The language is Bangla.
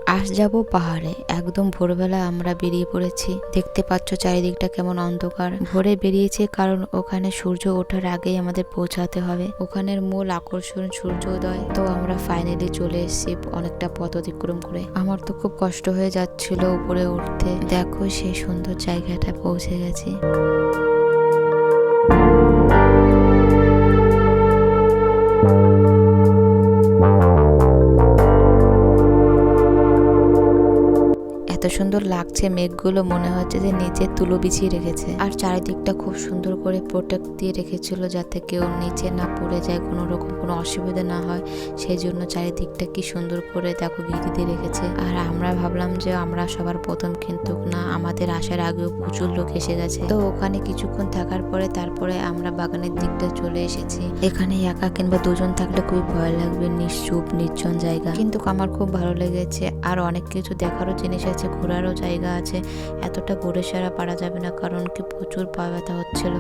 আজ যাব পাহাড়ে। একদম ভোরবেলা আমরা বেরিয়ে পড়েছি। দেখতে পাচ্ছ চারিদিকটা কেমন অন্ধকার। ভোরে বেরিয়েছি কারণ ওখানে সূর্য ওঠার আগেই আমাদের পৌঁছাতে হবে। ওখানের মূল আকর্ষণ সূর্যোদয়। তো আমরা ফাইনালি চলে এসেছি অনেকটা পথ অতিক্রম করে। আমার তো খুব কষ্ট হয়ে যাচ্ছিল উপরে উঠতে। দেখো সেই সুন্দর জায়গাটা পৌঁছে গেছি। এত সুন্দর লাগছে মেঘগুলো, মনে হচ্ছে যে নিচে তুলো বিছিয়ে রেখেছে। আর চারিদিকটা খুব সুন্দর করে প্রোটেক্ট দিয়ে রেখেছিল যাতে কেউ নিচে না পড়ে যায়, কোনো রকম কোনো অসুবিধা না হয়। সেই জন্য চারিদিকটা কি সুন্দর করে দেখো ঘিরে দিয়ে রেখেছে। আর আমরা ভাবলাম যে আমরা সবার প্রথম, কিন্তু না, আমাদের আসার আগেও প্রচুর লোক এসে গেছে। তো ওখানে কিছুক্ষণ থাকার পরে তারপরে আমরা বাগানের দিকটা চলে এসেছি। এখানে একা কিংবা দুজন থাকলে খুবই ভয় লাগবে, নিশ্চুপ নির্জন জায়গা, কিন্তু আমার খুব ভালো লেগেছে। আর অনেক কিছু দেখারও জিনিস আছে, ঘোরারও জায়গা আছে। এতটা ঘুরে সারা পারা যাবে না কারণ কি প্রচুর পা ব্যথা হচ্ছিল।